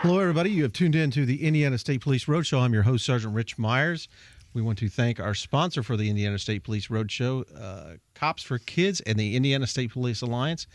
Hello, everybody. You have tuned in to the Indiana State Police Roadshow. I'm your host, Sergeant Rich Myers. We want to thank our sponsor for the Indiana State Police Roadshow, Cops for Kids and the Indiana State Police Alliance.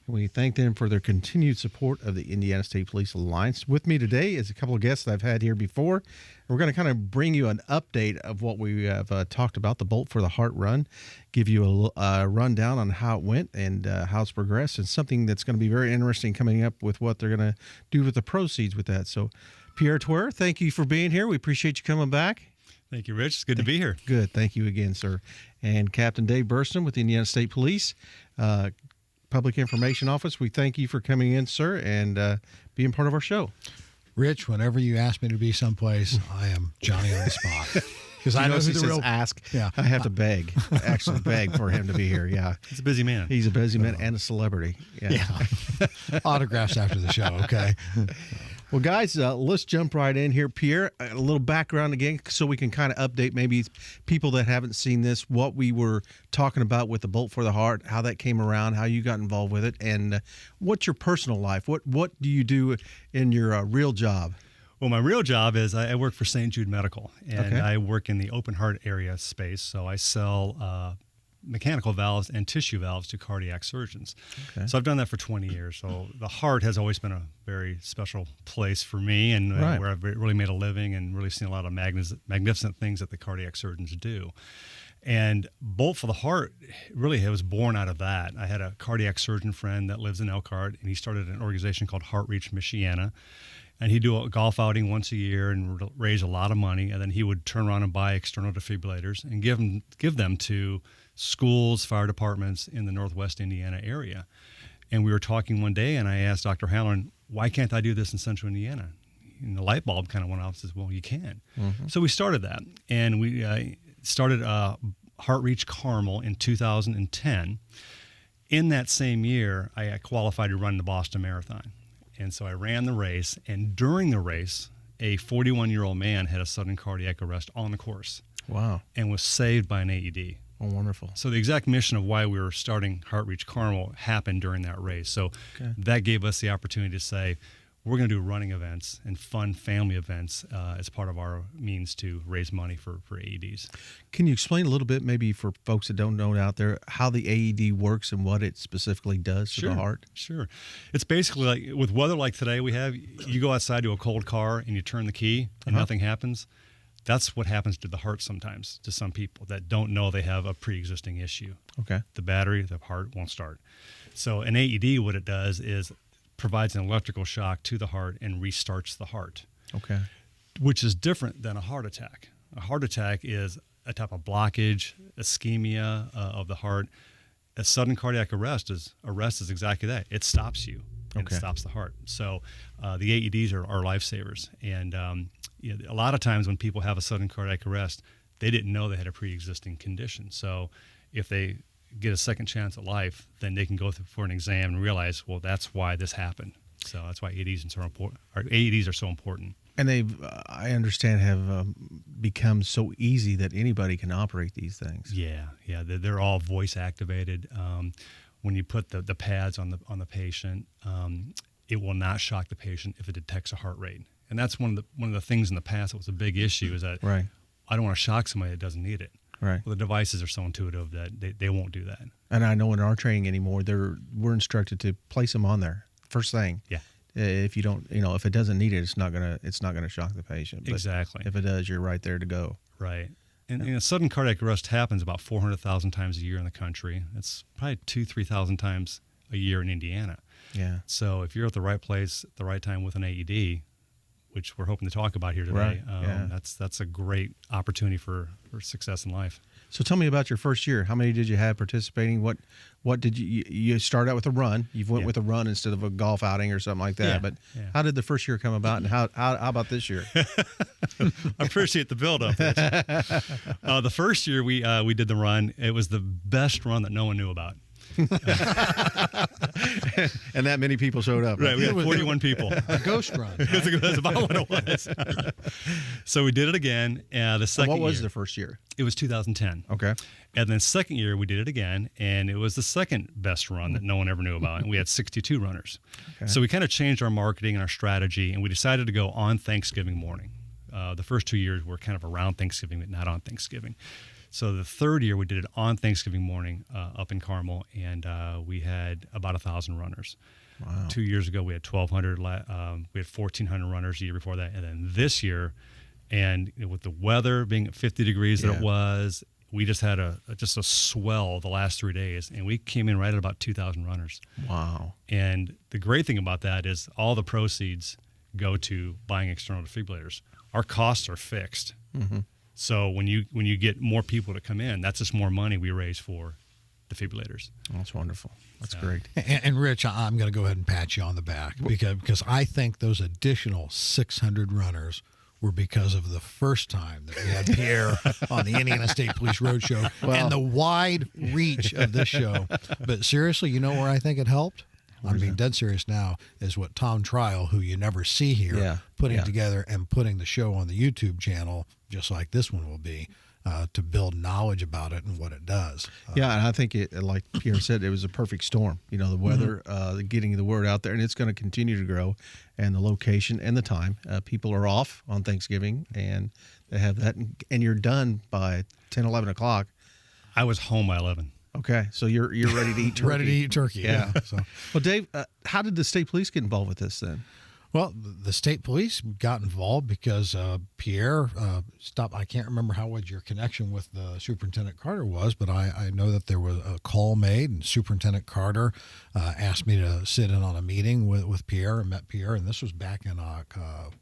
And we thank them for their continued support of the Indiana State Police Alliance. With me today is a couple of guests that I've had here before. We're going to kind of bring you an update of what we have talked about, the Bolt for the Heart Run, give you a rundown on how it went and how it's progressed, and something that's going to be very interesting coming up with what they're going to do with the proceeds with that. So, Pierre Twer, thank you for being here. We appreciate you coming back. Thank you, Rich. It's good to be here. Good. Thank you again, sir. And Captain Dave Burston with the Indiana State Police Public Information Office. We thank you for coming in, sir, and being part of our show. Rich, whenever you ask me to be someplace, I am Johnny on the spot. Because I know who the real ask. Yeah, I have to beg, actually beg for him to be here. Yeah, he's a busy man. He's a busy man and a celebrity. Yeah. Autographs after the show. Okay. Well, guys, let's jump right in here. Pierre, a little background again so we can kind of update maybe people that haven't seen this, what we were talking about with the Bolt for the Heart, how that came around, how you got involved with it, and what's your personal life? What do you do in your real job? Well, my real job is I work for St. Jude Medical, and Okay. I work in the open heart area space. So I sell mechanical valves and tissue valves to cardiac surgeons. Okay. So I've done that for 20 years. So the heart has always been a very special place for me, and Right. where I've really made a living and really seen a lot of magnificent things that the cardiac surgeons do. And Bolt for the Heart, really, it was born out of that. I had a cardiac surgeon friend that lives in Elkhart, and he started an organization called Heart Reach Michiana. And he'd do a golf outing once a year and raise a lot of money, and then he would turn around and buy external defibrillators and give them to schools, fire departments in the Northwest Indiana area. And we were talking one day, and I asked Dr. Halloran, why can't I do this in Central Indiana? And the light bulb kind of went off and says, well, you can. Mm-hmm. So we started that, and we started Heart Reach Carmel in 2010. In that same year, I qualified to run the Boston Marathon. And so I ran the race, and during the race, a 41-year-old man had a sudden cardiac arrest on the course. Wow. And was saved by an AED. Oh, wonderful. So the exact mission of why we were starting Heart Reach Carmel happened during that race. So that gave us the opportunity to say, we're going to do running events and fun family events as part of our means to raise money for AEDs. Can you explain a little bit, maybe for folks that don't know out there, how the AED works and what it specifically does to the heart? Sure. It's basically like with weather like today we have, you go outside to a cold car and you turn the key and nothing happens. That's what happens to the heart sometimes to some people that don't know they have a pre-existing issue. Okay. The battery, the heart won't start. So an AED, what it does is provides an electrical shock to the heart and restarts the heart. Okay. Which is different than a heart attack. A heart attack is a type of blockage, ischemia of the heart. A sudden cardiac arrest is exactly that. It stops you and it stops the heart. So the AEDs are lifesavers. And a lot of times when people have a sudden cardiac arrest, they didn't know they had a pre-existing condition. So if they get a second chance at life, then they can go through for an exam and realize, well, that's why this happened. So that's why AEDs are so important. AEDs are so important. And they've, I understand, have become so easy that anybody can operate these things. Yeah, they're all voice activated. When you put the pads on the patient, it will not shock the patient if it detects a heart rate. And that's one of the things in the past that was a big issue is that I don't want to shock somebody that doesn't need it. Right. Well, the devices are so intuitive that they won't do that. And I know in our training anymore, we're instructed to place them on there first thing. Yeah. If you don't, if it doesn't need it, it's not gonna shock the patient. But exactly. if it does, you're right there to go. Right. And a sudden cardiac arrest happens about 400,000 times a year in the country. It's probably 2,000-3,000 times a year in Indiana. Yeah. So if you're at the right place at the right time with an AED, which we're hoping to talk about here today, that's a great opportunity for success in life. So tell me about your first year. How many did you have participating? What did you start out with a run? You went with a run instead of a golf outing or something like that. Yeah. But how did the first year come about, and how about this year? I appreciate the build-up. The first year we did the run. It was the best run that no one knew about. And that many people showed up. Right, we had 41 people. A ghost run. That's about what it was. So we did it again. The second What was year, the first year? It was 2010. Okay. And then second year we did it again, and it was the second best run that no one ever knew about, and we had 62 runners. Okay. So we kind of changed our marketing and our strategy, and we decided to go on Thanksgiving morning. The first 2 years were kind of around Thanksgiving, but not on Thanksgiving. So the third year we did it on Thanksgiving morning up in Carmel, and we had about 1,000 runners. Wow. 2 years ago we had 1,200. We had 1,400 runners the year before that, and then this year, and with the weather being at 50 degrees that it was, we just had just a swell the last 3 days, and we came in right at about 2,000 runners. Wow. And the great thing about that is all the proceeds go to buying external defibrillators. Our costs are fixed. Mm-hmm. So when you get more people to come in, that's just more money we raise for defibrillators. That's wonderful. That's great. And Rich, I'm going to go ahead and pat you on the back because I think those additional 600 runners were because of the first time that we had Pierre on the Indiana State Police Roadshow and the wide reach of this show. But seriously, you know where I think it helped? I'm being dead serious now, is what Tom Trial, who you never see here, putting together and putting the show on the YouTube channel, just like this one will be, to build knowledge about it and what it does. Yeah, and I think it, like Pierre said, it was a perfect storm. You know, the weather, getting the word out there, and it's going to continue to grow, and the location and the time. People are off on Thanksgiving, and they have that, and you're done by 10, 11 o'clock. I was home by 11. Okay, so you're ready to eat turkey. Ready to eat turkey, yeah. So. Well, Dave, how did the state police get involved with this then? Well, the state police got involved because Pierre stopped. I can't remember what your connection with the Superintendent Carter was, but I know that there was a call made, and Superintendent Carter asked me to sit in on a meeting with Pierre, and met Pierre, and this was back in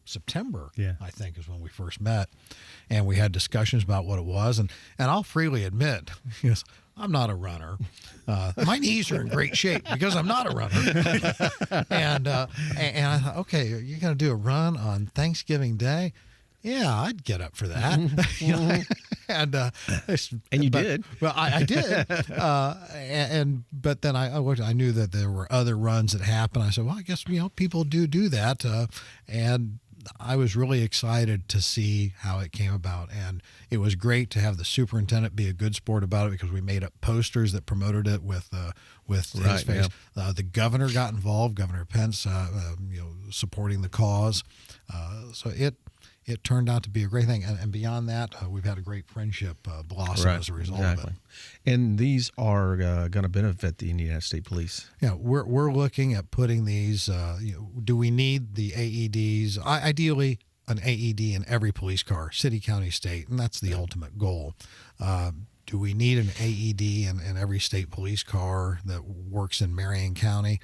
September, I think, is when we first met, and we had discussions about what it was, and I'll freely admit, yes, I'm not a runner. My knees are in great shape because I'm not a runner. And I thought, okay, you're going to do a run on Thanksgiving Day? Yeah, I'd get up for that. And you did. Well, I did. But then I knew that there were other runs that happened. I said, well, I guess people do that, and I was really excited to see how it came about, and it was great to have the superintendent be a good sport about it because we made up posters that promoted it with his face. Yeah. The governor got involved, Governor Pence, supporting the cause. So it turned out to be a great thing, and beyond that, we've had a great friendship blossom as a result of it. And these are going to benefit the Indiana State Police. Yeah, we're looking at putting these. Do we need the AEDs? Ideally, an AED in every police car, city, county, state, and that's the ultimate goal. Do we need an AED in every state police car that works in Marion County?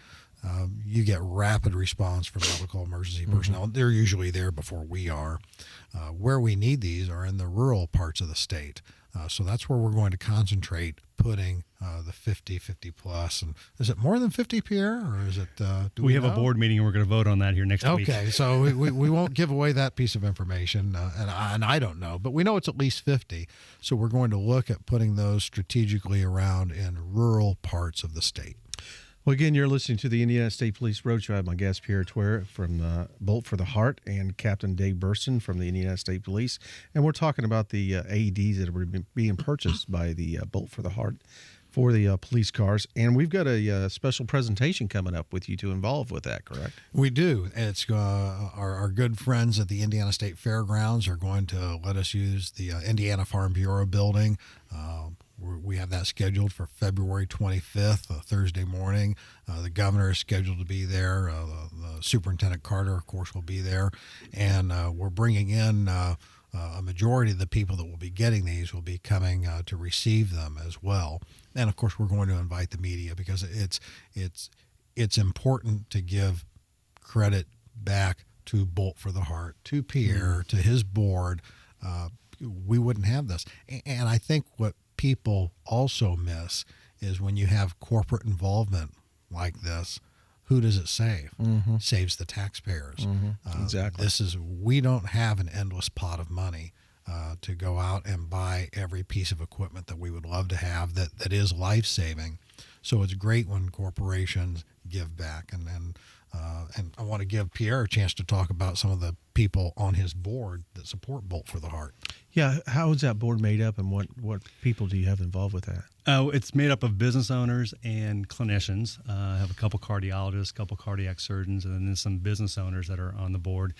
You get rapid response from medical emergency personnel. They're usually there before we are. Where we need these are in the rural parts of the state. So that's where we're going to concentrate putting the 50 plus. And is it more than 50, Pierre, or is it? Do we have a board meeting, and we're going to vote on that here next week. Okay, so we won't give away that piece of information, and I don't know, but we know it's at least 50. So we're going to look at putting those strategically around in rural parts of the state. Well, again, you're listening to the Indiana State Police Roadshow. I have my guest, Pierre Twere from Bolt for the Heart, and Captain Dave Burston from the Indiana State Police. And we're talking about the AEDs that are being purchased by the Bolt for the Heart for the police cars. And we've got a special presentation coming up with you to involve with that, correct? We do. It's our good friends at the Indiana State Fairgrounds are going to let us use the Indiana Farm Bureau building. We have that scheduled for February 25th, Thursday morning. The governor is scheduled to be there. The Superintendent Carter, of course, will be there. And we're bringing in a majority of the people that will be getting these will be coming to receive them as well. And, of course, we're going to invite the media because it's important to give credit back to Bolt for the Heart, to Pierre, to his board. We wouldn't have this. And I think what people also miss is when you have corporate involvement like this, who does it save? Saves the taxpayers. Exactly. We don't have an endless pot of money to go out and buy every piece of equipment that we would love to have that is life-saving. So it's great when corporations give back. And I want to give Pierre a chance to talk about some of the people on his board that support Bolt for the Heart. Yeah, how is that board made up, and what people do you have involved with that? It's made up of business owners and clinicians. I have a couple cardiologists, a couple cardiac surgeons, and then some business owners that are on the board,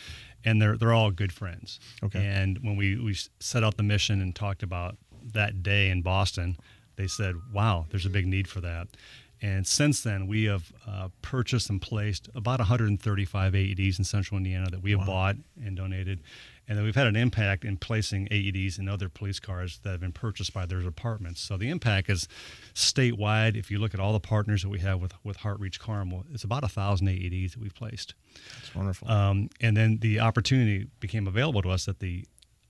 and they're all good friends. Okay. And when we set out the mission and talked about that day in Boston, they said, "Wow, there's a big need for that." And since then, we have purchased and placed about 135 AEDs in central Indiana that we have bought and donated. And then we've had an impact in placing AEDs in other police cars that have been purchased by their departments. So the impact is statewide. If you look at all the partners that we have with Heart Reach Carmel, it's about 1,000 AEDs that we've placed. That's wonderful. And then the opportunity became available to us that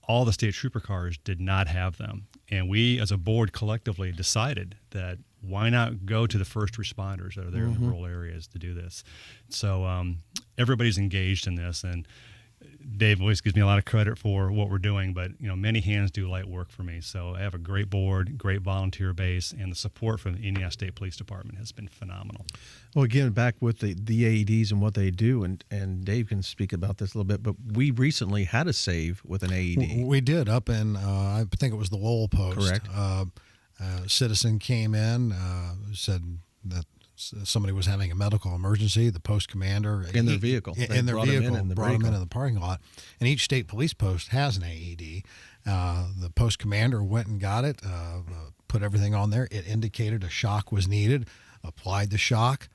all the state trooper cars did not have them. And we, as a board, collectively decided that why not go to the first responders that are there in the rural areas to do this? So everybody's engaged in this, and Dave always gives me a lot of credit for what we're doing, but many hands do light work for me. So I have a great board, great volunteer base, and the support from the Indiana State Police Department has been phenomenal. Well, again, back with the AEDs and what they do, and Dave can speak about this a little bit, but we recently had a save with an AED. We did up in, I think it was the Lowell Post. Correct. Citizen came in, said that somebody was having a medical emergency. The post commander In their vehicle. They in their brought 'em in vehicle in the brought them vehicle. into the parking lot. And each state police post has an AED. The post commander went and got it, put everything on there. It indicated a shock was needed. Applied the shock,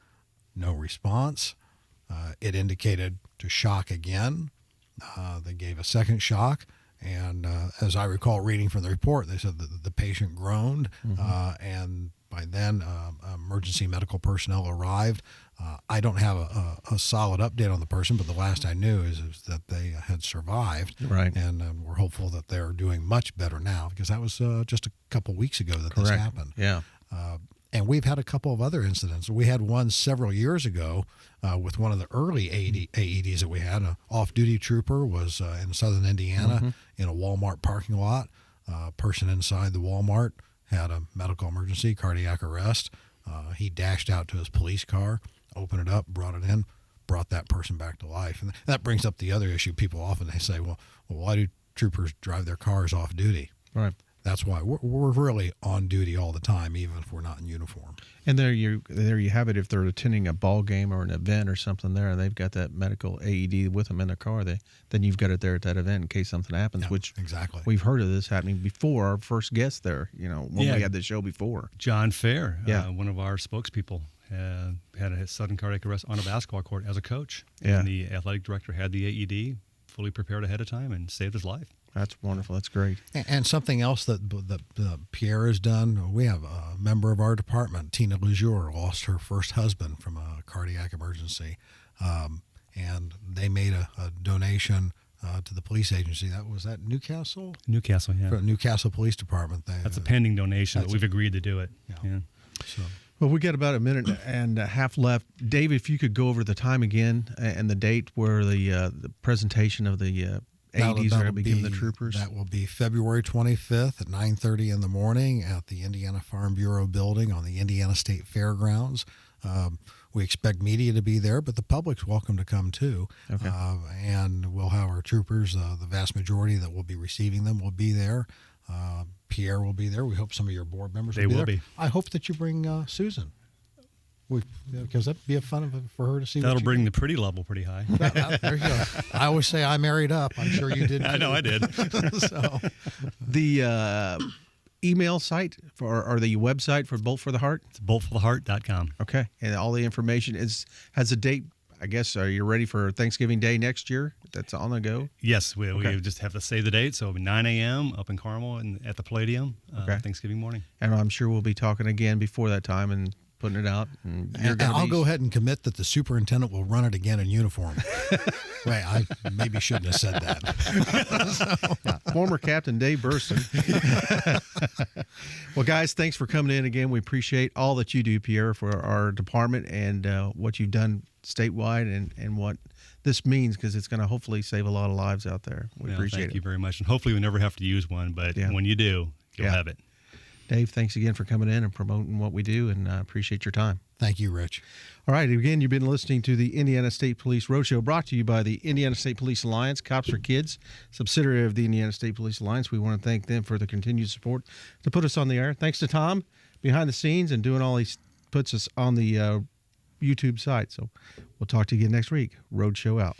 no response. It indicated to shock again. They gave a second shock. And as I recall reading from the report, they said that the patient groaned, and by then emergency medical personnel arrived. I don't have a solid update on the person, but the last I knew is that they had survived. Right. And we're hopeful that they're doing much better now, because that was just a couple weeks ago that this Correct. happened. Yeah. And we've had a couple of other incidents. We had one several years ago with one of the early AEDs that we had. An off-duty trooper was in southern Indiana in a Walmart parking lot. A person inside the Walmart had a medical emergency, cardiac arrest. He dashed out to his police car, opened it up, brought it in, brought that person back to life. And that brings up the other issue. People often they say, well, why do troopers drive their cars off-duty? Right. That's why we're really on duty all the time, even if we're not in uniform. And there you have it. If they're attending a ball game or an event or something there, and they've got that medical AED with them in their car, then you've got it there at that event in case something happens. Yeah, which exactly. we've heard of this happening before. Our first guest there, when we had the show before. John Fair, Yeah. one of our spokespeople, had a sudden cardiac arrest on a basketball court as a coach. Yeah. And the athletic director had the AED fully prepared ahead of time and saved his life. That's wonderful. That's great. And something else that Pierre has done, we have a member of our department, Tina Lejour, lost her first husband from a cardiac emergency. And they made a donation to the police agency. Was that Newcastle? Newcastle, yeah. For Newcastle Police Department. That's a pending donation, but we've agreed to do it. Yeah. So. Well, we got about a minute and a half left. Dave, if you could go over the time again and the date where the presentation of the AEDs are going to be given to troopers. That will be February 25th at 9:30 in the morning at the Indiana Farm Bureau building on the Indiana State Fairgrounds. We expect media to be there, but the public's welcome to come too. Okay. And we'll have our troopers, the vast majority that will be receiving them will be there. Pierre will be there. We hope some of your board members will be there. I hope that you bring Susan. Because that'd be a fun for her to see. That'll bring the pretty level pretty high. There you go. I always say I married up. I'm sure you did too. I know I did. So, the email site or the website for Bolt for the Heart? It's boltfortheheart.com. Okay. And all the information has a date. I guess, are you ready for Thanksgiving Day next year? That's on the go? Yes, we just have to say the date. So it'll be 9 a.m. up in Carmel and at the Palladium Thanksgiving morning. And I'm sure we'll be talking again before that time and putting it out. And I'll go ahead and commit that the superintendent will run it again in uniform. Wait, I maybe shouldn't have said that. Former Captain Dave Burston. Well, guys, thanks for coming in again. We appreciate all that you do, Pierre, for our department and what you've done statewide and what this means, because it's going to hopefully save a lot of lives out there. We appreciate it. Thank you very much. And hopefully we never have to use one, but when you do, you'll have it. Dave, thanks again for coming in and promoting what we do, and appreciate your time. Thank you, Rich. All right. Again, you've been listening to the Indiana State Police Roadshow, brought to you by the Indiana State Police Alliance, Cops for Kids, subsidiary of the Indiana State Police Alliance. We want to thank them for the continued support to put us on the air. Thanks to Tom behind the scenes and doing all these, puts us on the YouTube site. So we'll talk to you again next week. Roadshow out.